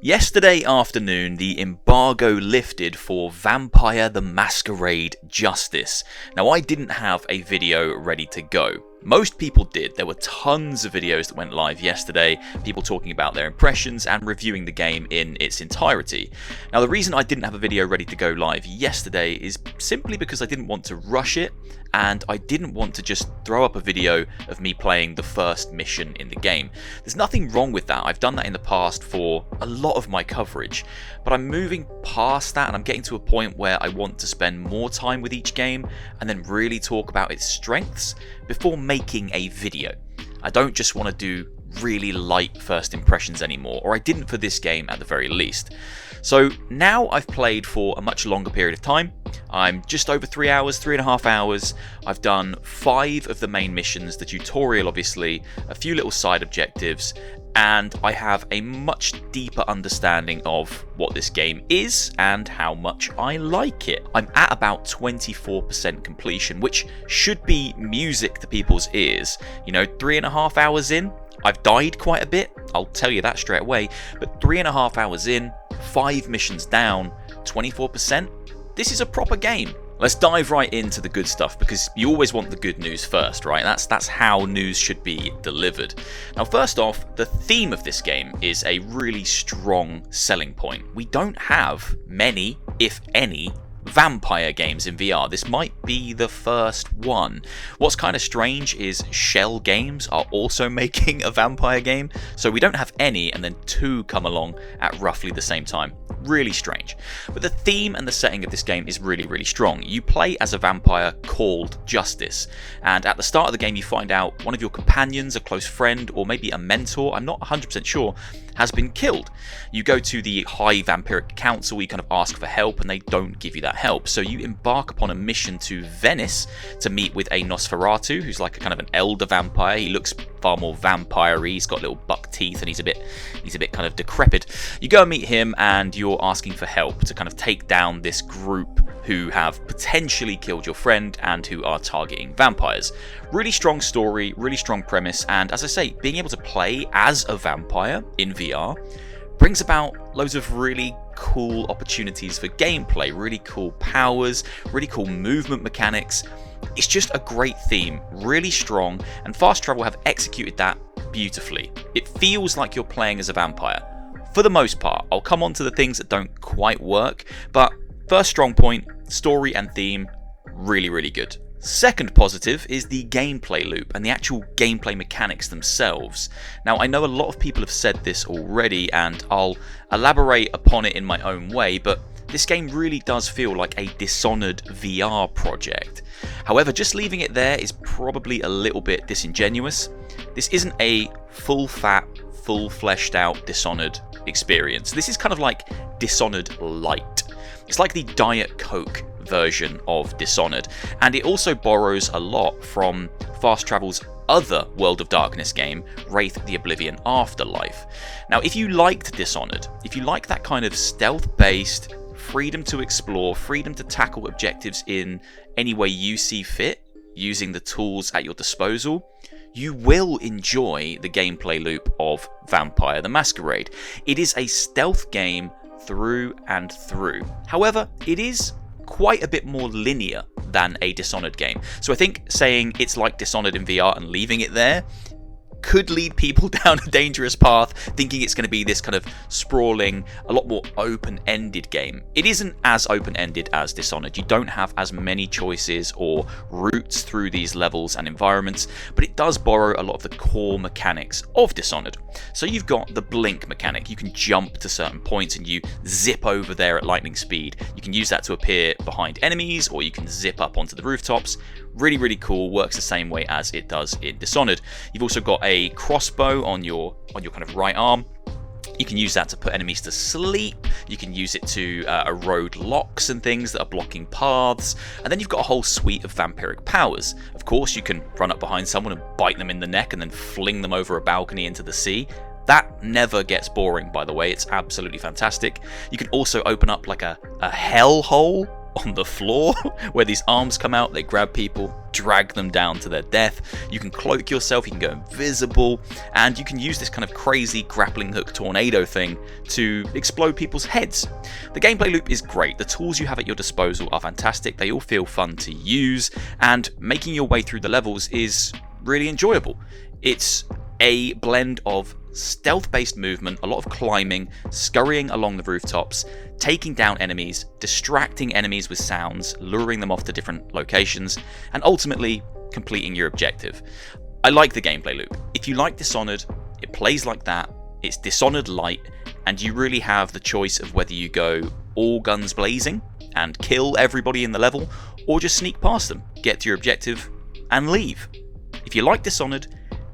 Yesterday afternoon, the embargo lifted for Vampire the Masquerade Justice. Now, I didn't have a video ready to go. Most people did. There were tons of videos that went live yesterday, people talking about their impressions and reviewing the game in its entirety. Now, the reason I didn't have a video ready to go live yesterday is simply because I didn't want to rush it, and I didn't want to just throw up a video of me playing the first mission in the game. There's nothing wrong with that. I've done that in the past for a lot of my coverage, but I'm moving past that and I'm getting to a point where I want to spend more time with each game and then really talk about its strengths before making a video. I don't just want to do really light first impressions anymore, or I didn't for this game at the very least. So now I've played for a much longer period of time. I'm just over 3 hours, 3.5 hours. I've done 5 of the main missions, the tutorial obviously, a few little side objectives, and I have a much deeper understanding of what this game is and how much I like it. I'm at about 24% completion, which should be music to people's ears. You know, 3.5 hours in, I've died quite a bit, I'll tell you that straight away, but 3.5 hours in, 5 missions down, 24%, this is a proper game. Let's dive right into the good stuff, because you always want the good news first, right? That's how news should be delivered. Now, first off, the theme of this game is a really strong selling point. We don't have many, if any, vampire games in VR. This might be the first one. What's kind of strange is Shell Games are also making a vampire game, so we don't have any and then 2 come along at roughly the same time. Really strange. But the theme and the setting of this game is really, really strong. You play as a vampire called Justice, and at the start of the game you find out one of your companions, a close friend, or maybe a mentor, I'm not 100% sure, has been killed. You go to the High Vampiric Council, you kind of ask for help, and they don't give you that help. So you embark upon a mission to Venice to meet with a Nosferatu, who's like a kind of an elder vampire. He looks far more vampire-y, he's got little buck teeth, and he's a bit kind of decrepit. You go and meet him, and you're asking for help to kind of take down this group who have potentially killed your friend and who are targeting vampires. Really strong story, really strong premise, and as I say, being able to play as a vampire in VR brings about loads of really cool opportunities for gameplay, really cool powers, really cool movement mechanics. It's just a great theme, really strong, and Fast Travel have executed that beautifully. It feels like you're playing as a vampire. For the most part, I'll come on to the things that don't quite work, but first strong point, story and theme, really, really good. Second positive is the gameplay loop and the actual gameplay mechanics themselves. Now, I know a lot of people have said this already, and I'll elaborate upon it in my own way, but this game really does feel like a Dishonored VR project. However, just leaving it there is probably a little bit disingenuous. This isn't a full-fat, full-fleshed-out Dishonored experience. This is kind of like Dishonored Light. It's like the Diet Coke version of Dishonored, and it also borrows a lot from Fast Travel's other World of Darkness game, Wraith the Oblivion Afterlife. Now, if you liked Dishonored, if you like that kind of stealth-based, freedom to explore, freedom to tackle objectives in any way you see fit, using the tools at your disposal, you will enjoy the gameplay loop of Vampire the Masquerade. It is a stealth game through and through. However, it is quite a bit more linear than a Dishonored game. So I think saying it's like Dishonored in VR and leaving it there could lead people down a dangerous path, thinking it's going to be this kind of sprawling, a lot more open-ended game. It isn't as open-ended as Dishonored. You don't have as many choices or routes through these levels and environments, but it does borrow a lot of the core mechanics of Dishonored. So you've got the blink mechanic. You can jump to certain points and you zip over there at lightning speed. You can use that to appear behind enemies, or you can zip up onto the rooftops. Really, really cool. Works the same way as it does in Dishonored. You've also got a crossbow on your kind of right arm. You can use that to put enemies to sleep. You can use it to erode locks and things that are blocking paths. And then you've got a whole suite of vampiric powers. Of course, you can run up behind someone and bite them in the neck and then fling them over a balcony into the sea. That never gets boring, by the way. It's absolutely fantastic. You can also open up like a hell hole on the floor where these arms come out, they grab people, drag them down to their death. You can cloak yourself, you can go invisible, and you can use this kind of crazy grappling hook tornado thing to explode people's heads. The gameplay loop is great, the tools you have at your disposal are fantastic, they all feel fun to use, and making your way through the levels is really enjoyable. It's a blend of stealth-based movement, a lot of climbing, scurrying along the rooftops, taking down enemies, distracting enemies with sounds, luring them off to different locations, and ultimately completing your objective. I like the gameplay loop. If you like Dishonored, it plays like that, it's Dishonored light, and you really have the choice of whether you go all guns blazing and kill everybody in the level, or just sneak past them, get to your objective, and leave. If you like Dishonored,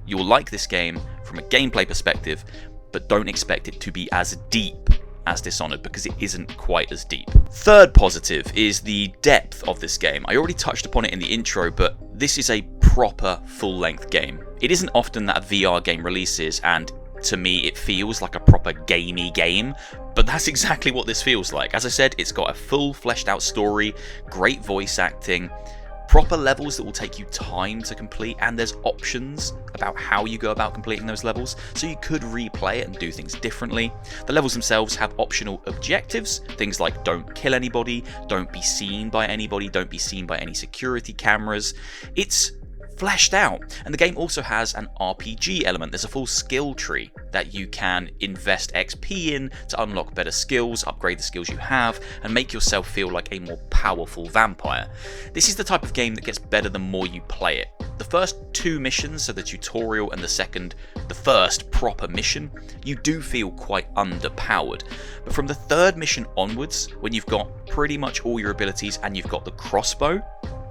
you'll like this game from a gameplay perspective, but don't expect it to be as deep as Dishonored, because it isn't quite as deep. Third positive is the depth of this game. I already touched upon it in the intro, but this is a proper full-length game. It isn't often that a VR game releases and to me it feels like a proper gamey game, but that's exactly what this feels like. As I said, it's got a full fleshed out story, great voice acting, proper levels that will take you time to complete, and there's options about how you go about completing those levels, so you could replay it and do things differently. The levels themselves have optional objectives, things like don't kill anybody, don't be seen by anybody, don't be seen by any security cameras. It's fleshed out, and the game also has an RPG element. There's a full skill tree that you can invest XP in to unlock better skills, upgrade the skills you have, and make yourself feel like a more powerful vampire. This is the type of game that gets better the more you play it. The first two missions, so the tutorial and the first proper mission, you do feel quite underpowered. But from the third mission onwards, when you've got pretty much all your abilities and you've got the crossbow,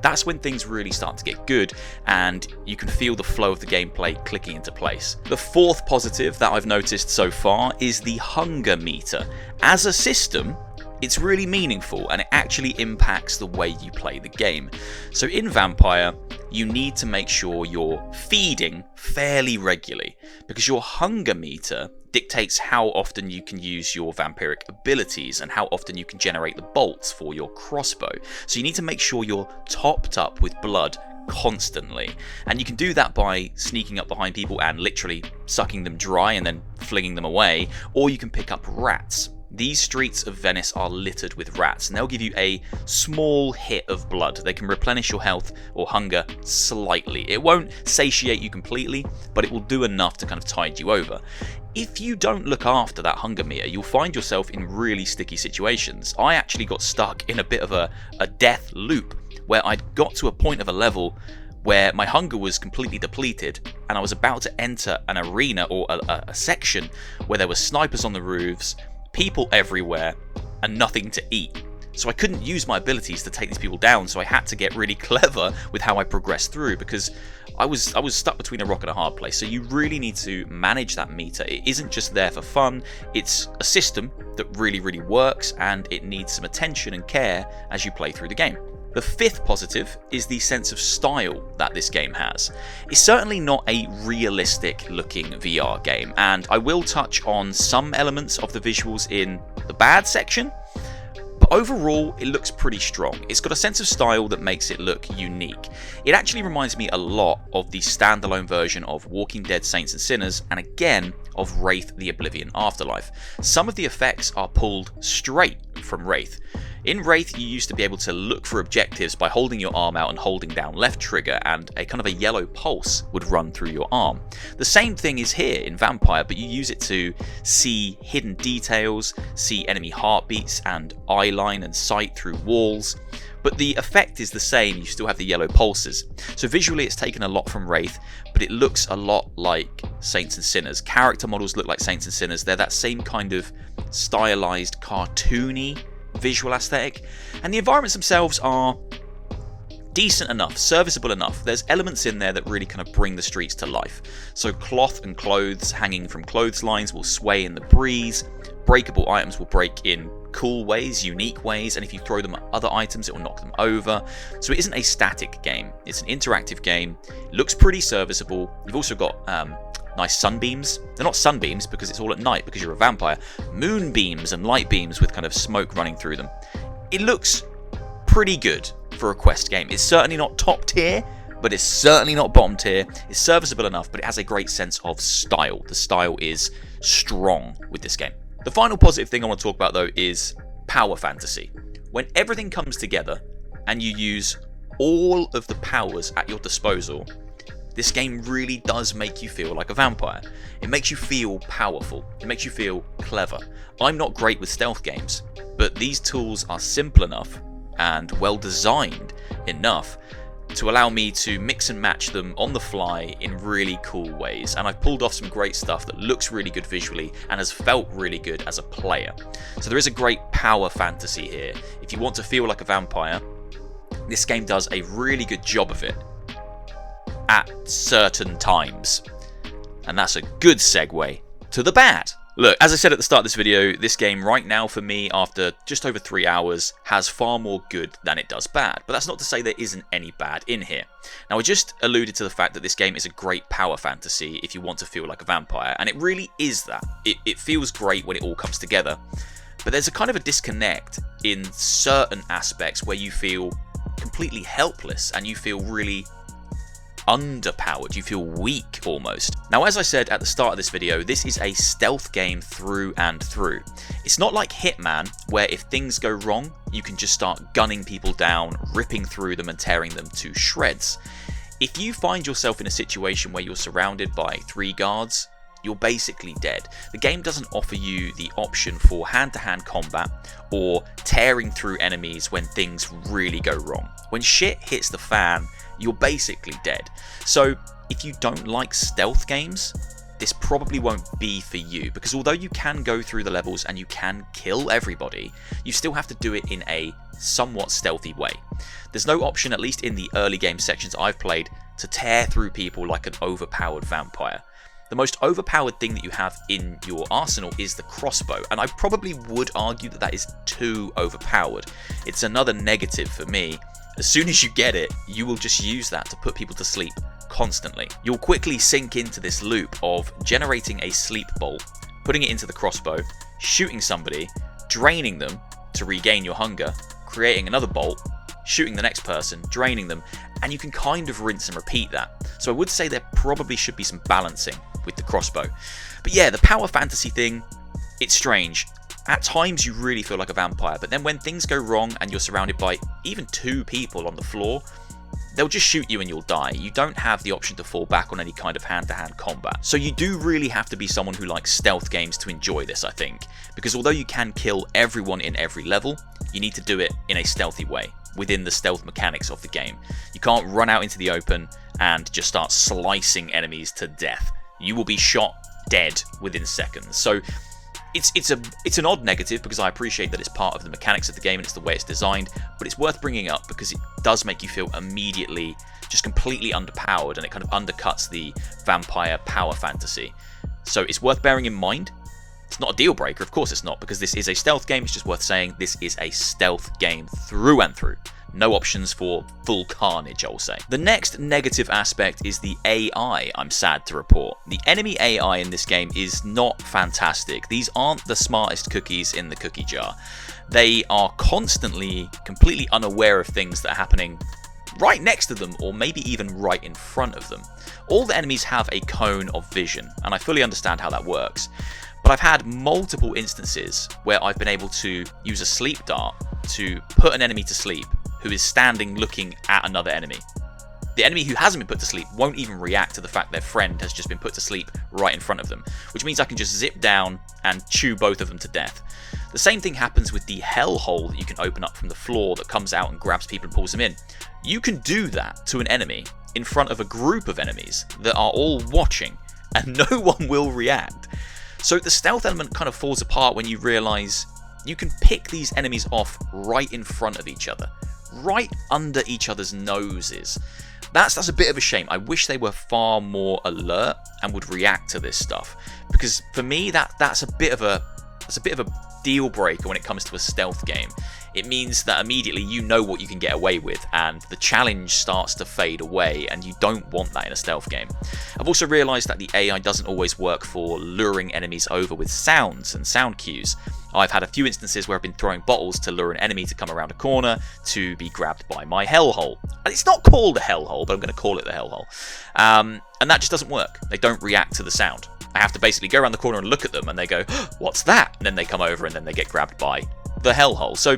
that's when things really start to get good, and you can feel the flow of the gameplay clicking into place. The fourth positive that I've noticed so far is the hunger meter. As a system, it's really meaningful, and it actually impacts the way you play the game. So in Vampire, you need to make sure you're feeding fairly regularly, because your hunger meter dictates how often you can use your vampiric abilities and how often you can generate the bolts for your crossbow. So you need to make sure you're topped up with blood constantly, and you can do that by sneaking up behind people and literally sucking them dry and then flinging them away, or you can pick up rats. These streets of Venice are littered with rats, and they'll give you a small hit of blood. They can replenish your health or hunger slightly. It won't satiate you completely, but it will do enough to kind of tide you over. If you don't look after that hunger meter, you'll find yourself in really sticky situations. I actually got stuck in a bit of a death loop, where I'd got to a point of a level where my hunger was completely depleted, and I was about to enter an arena or a section where there were snipers on the roofs, people everywhere, and nothing to eat. So I couldn't use my abilities to take these people down, so I had to get really clever with how I progressed through, because I was stuck between a rock and a hard place. So you really need to manage that meter. It isn't just there for fun, it's a system that really, really works, and it needs some attention and care as you play through the game. The fifth positive is the sense of style that this game has. It's certainly not a realistic looking VR game, and I will touch on some elements of the visuals in the bad section, but overall it looks pretty strong. It's got a sense of style that makes it look unique. It actually reminds me a lot of the standalone version of Walking Dead Saints and Sinners, and again of Wraith the Oblivion Afterlife. Some of the effects are pulled straight from Wraith. In Wraith, you used to be able to look for objectives by holding your arm out and holding down left trigger, and a kind of a yellow pulse would run through your arm. The same thing is here in Vampire, but you use it to see hidden details, see enemy heartbeats and eye line and sight through walls. But the effect is the same, you still have the yellow pulses. So visually it's taken a lot from Wraith, but it looks a lot like Saints and Sinners. Character models look like Saints and Sinners. They're that same kind of stylized, cartoony visual aesthetic, and the environments themselves are decent enough, serviceable enough. There's elements in there that really kind of bring the streets to life. So cloth and clothes hanging from clotheslines will sway in the breeze, breakable items will break in cool ways, unique ways, and if you throw them at other items it will knock them over. So it isn't a static game, it's an interactive game. It looks pretty serviceable. You've also got nice sunbeams. They're not sunbeams because it's all at night because you're a vampire. Moonbeams and light beams with kind of smoke running through them. It looks pretty good for a quest game. It's certainly not top tier, but it's certainly not bottom tier. It's serviceable enough, but it has a great sense of style. The style is strong with this game. The final positive thing I want to talk about, though, is power fantasy. When everything comes together and you use all of the powers at your disposal, this game really does make you feel like a vampire. It makes you feel powerful. It makes you feel clever. I'm not great with stealth games, but these tools are simple enough and well designed enough to allow me to mix and match them on the fly in really cool ways. And I've pulled off some great stuff that looks really good visually and has felt really good as a player. So there is a great power fantasy here. If you want to feel like a vampire, this game does a really good job of it at certain times. And that's a good segue to the bad. Look, as I said at the start of this video, this game right now for me, after just over 3 hours, has far more good than it does bad. But that's not to say there isn't any bad in here. Now, I just alluded to the fact that this game is a great power fantasy if you want to feel like a vampire, and it really is that. It feels great when it all comes together. But there's a kind of a disconnect in certain aspects where you feel completely helpless and you feel really underpowered, you feel weak almost. Now, as I said at the start of this video, this is a stealth game through and through. It's not like Hitman, where if things go wrong, you can just start gunning people down, ripping through them and tearing them to shreds. If you find yourself in a situation where you're surrounded by 3 guards, you're basically dead. The game doesn't offer you the option for hand-to-hand combat or tearing through enemies when things really go wrong. When shit hits the fan, you're basically dead. So if you don't like stealth games, this probably won't be for you, because although you can go through the levels and you can kill everybody, you still have to do it in a somewhat stealthy way. There's no option, at least in the early game sections I've played, to tear through people like an overpowered vampire. The most overpowered thing that you have in your arsenal is the crossbow, and I probably would argue that that is too overpowered. It's another negative for me. As soon as you get it, you will just use that to put people to sleep constantly. You'll quickly sink into this loop of generating a sleep bolt, putting it into the crossbow, shooting somebody, draining them to regain your hunger, creating another bolt, shooting the next person, draining them, and you can kind of rinse and repeat that. So I would say there probably should be some balancing with the crossbow. But yeah, the power fantasy thing, it's strange. At times you really feel like a vampire, but then when things go wrong and you're surrounded by even 2 people on the floor, they'll just shoot you and you'll die. You don't have the option to fall back on any kind of hand-to-hand combat. So you do really have to be someone who likes stealth games to enjoy this, I think. Because although you can kill everyone in every level, you need to do it in a stealthy way, within the stealth mechanics of the game. You can't run out into the open and just start slicing enemies to death. You will be shot dead within seconds. So it's an odd negative, because I appreciate that it's part of the mechanics of the game and it's the way it's designed, but it's worth bringing up because it does make you feel immediately just completely underpowered, and it kind of undercuts the vampire power fantasy. So it's worth bearing in mind. It's not a deal breaker, of course it's not, because this is a stealth game. It's just worth saying this is a stealth game through and through. No options for full carnage, I'll say. The next negative aspect is the AI, I'm sad to report. The enemy AI in this game is not fantastic. These aren't the smartest cookies in the cookie jar. They are constantly completely unaware of things that are happening right next to them, or maybe even right in front of them. All the enemies have a cone of vision, and I fully understand how that works. But I've had multiple instances where I've been able to use a sleep dart to put an enemy to sleep who is standing looking at another enemy. The enemy who hasn't been put to sleep won't even react to the fact their friend has just been put to sleep right in front of them, which means I can just zip down and chew both of them to death. The same thing happens with the hell hole that you can open up from the floor that comes out and grabs people and pulls them in. You can do that to an enemy in front of a group of enemies that are all watching, and no one will react. So the stealth element kind of falls apart when you realise you can pick these enemies off right in front of each other, right under each other's noses. That's a bit of a shame. I wish they were far more alert and would react to this stuff, because for me that's a bit of a deal breaker when it comes to a stealth game. it means that immediately you know what you can get away with, and the challenge starts to fade away, and you don't want that in a stealth game. I've also realised that the AI doesn't always work for luring enemies over with sounds and sound cues. I've had a few instances where I've been throwing bottles to lure an enemy to come around a corner to be grabbed by my hellhole. And it's not called a hellhole, but I'm going to call it the hellhole. And that just doesn't work. They don't react to the sound. I have to basically go around the corner and look at them, and they go, what's that? And then they come over, and then they get grabbed by the hellhole. So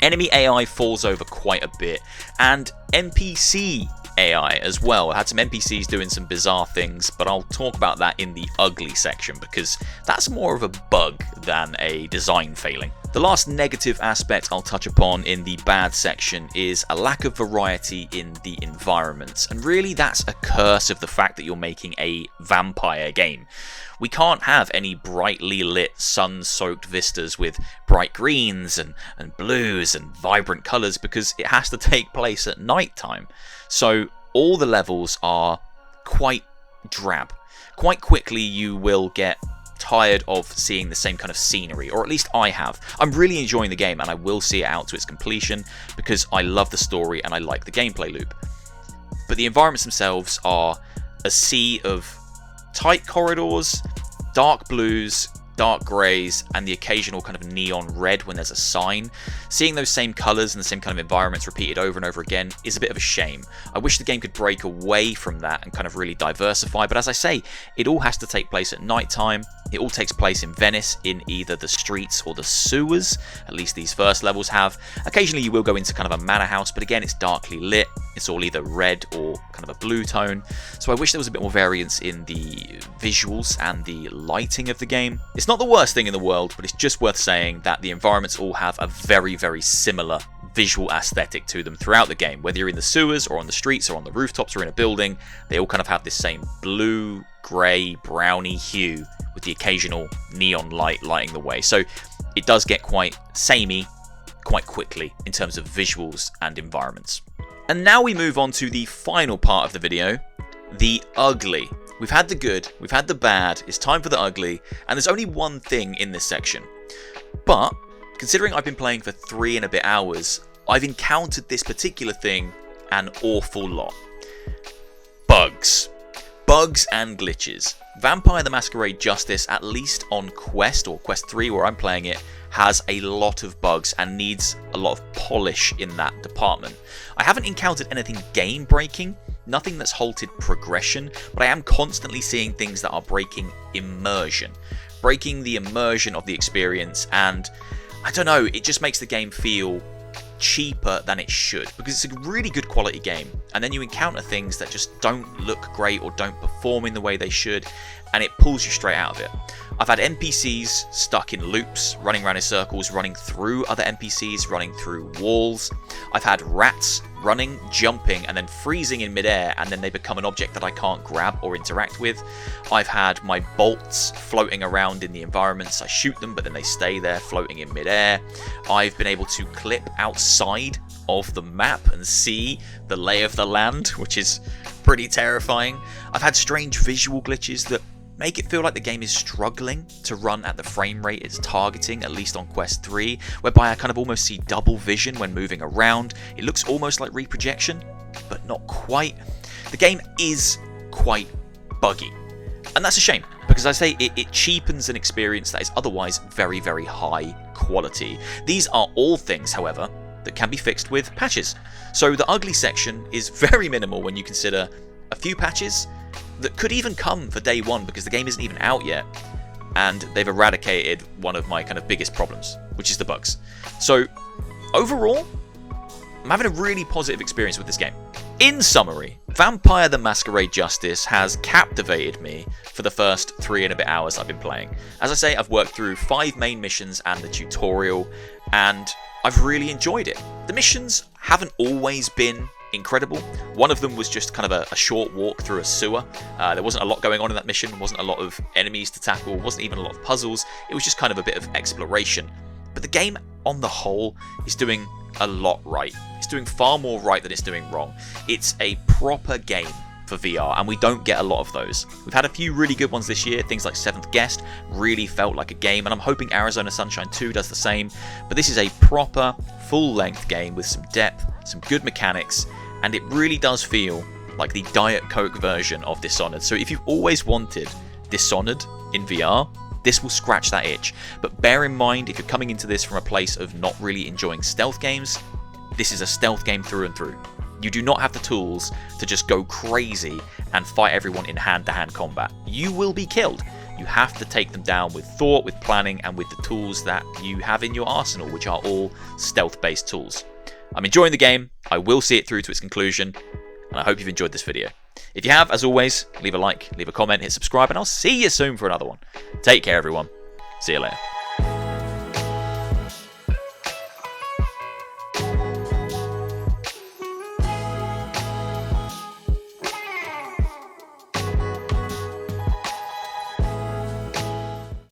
enemy AI falls over quite a bit, and NPC AI as well. I had some NPCs doing some bizarre things, but I'll talk about that in the ugly section because that's more of a bug than a design failing. The last negative aspect I'll touch upon in the bad section is a lack of variety in the environments, and really that's a curse of the fact that you're making a vampire game. We can't have any brightly lit, sun-soaked vistas with bright greens and blues and vibrant colours because it has to take place at night time. So all the levels are quite drab. Quite quickly you will get tired of seeing the same kind of scenery, or at least I have. I'm really enjoying the game and I will see it out to its completion because I love the story and I like the gameplay loop. But the environments themselves are a sea of tight corridors, dark blues, dark greys, and the occasional kind of neon red when there's a sign. Seeing those same colours and the same kind of environments repeated over and over again is a bit of a shame. I wish the game could break away from that and kind of really diversify, but as I say, it all has to take place at night time. It all takes place in Venice, in either the streets or the sewers, at least these first levels have. Occasionally you will go into kind of a manor house, but again it's darkly lit, it's all either red or kind of a blue tone, so I wish there was a bit more variance in the visuals and the lighting of the game. It's not the worst thing in the world, but it's just worth saying that the environments all have a very, very similar visual aesthetic to them throughout the game. Whether you're in the sewers or on the streets or on the rooftops or in a building, they all kind of have this same blue, grey, browny hue with the occasional neon light lighting the way. So it does get quite samey quite quickly in terms of visuals and environments. And now we move on to the final part of the video, the ugly. We've had the good, we've had the bad, it's time for the ugly, and there's only one thing in this section. But considering I've been playing for 3 and a bit hours, I've encountered this particular thing an awful lot. Bugs. Bugs and glitches. Vampire the Masquerade Justice, at least on Quest, or Quest 3 where I'm playing it, has a lot of bugs and needs a lot of polish in that department. I haven't encountered anything game breaking, nothing that's halted progression, but I am constantly seeing things that are breaking immersion. Breaking the immersion of the experience, and I don't know, it just makes the game feel cheaper than it should, because it's a really good quality game, and then you encounter things that just don't look great or don't perform in the way they should, and it pulls you straight out of it. I've had NPCs stuck in loops, running around in circles, running through other NPCs, running through walls. I've had rats running, jumping, and then freezing in midair, and then they become an object that I can't grab or interact with. I've had my bolts floating around in the environments. I shoot them, but then they stay there floating in midair. I've been able to clip outside of the map and see the lay of the land, which is pretty terrifying. I've had strange visual glitches that make it feel like the game is struggling to run at the frame rate it's targeting, at least on Quest 3, whereby I kind of almost see double vision when moving around. It looks almost like reprojection, but not quite. The game is quite buggy, and that's a shame, because I say it cheapens an experience that is otherwise very, very high quality. These are all things, however, that can be fixed with patches. So the ugly section is very minimal when you consider a few patches that could even come for day one, because the game isn't even out yet, and they've eradicated one of my kind of biggest problems, which is the bugs. So overall, I'm having a really positive experience with this game. In summary, Vampire the Masquerade Justice has captivated me for the first 3 and a bit hours I've been playing. As I say, I've worked through 5 main missions and the tutorial, and I've really enjoyed it. The missions haven't always been incredible. One of them was just kind of a short walk through a sewer. There wasn't a lot going on in that mission, wasn't a lot of enemies to tackle, wasn't even a lot of puzzles. It was just kind of a bit of exploration. But the game on the whole is doing a lot right. It's doing far more right than it's doing wrong. It's a proper game for VR, and we don't get a lot of those. We've had a few really good ones this year. Things like Seventh Guest really felt like a game, and I'm hoping Arizona Sunshine 2 does the same. But this is a proper, full-length game with some depth, some good mechanics, and it really does feel like the Diet Coke version of Dishonored. So if you've always wanted Dishonored in VR, this will scratch that itch. But bear in mind, if you're coming into this from a place of not really enjoying stealth games, this is a stealth game through and through. You do not have the tools to just go crazy and fight everyone in hand-to-hand combat. You will be killed. You have to take them down with thought, with planning, and with the tools that you have in your arsenal, which are all stealth-based tools. I'm enjoying the game. I will see it through to its conclusion, and I hope you've enjoyed this video. If you have, as always, leave a like, leave a comment, hit subscribe, and I'll see you soon for another one. Take care, everyone. See you later.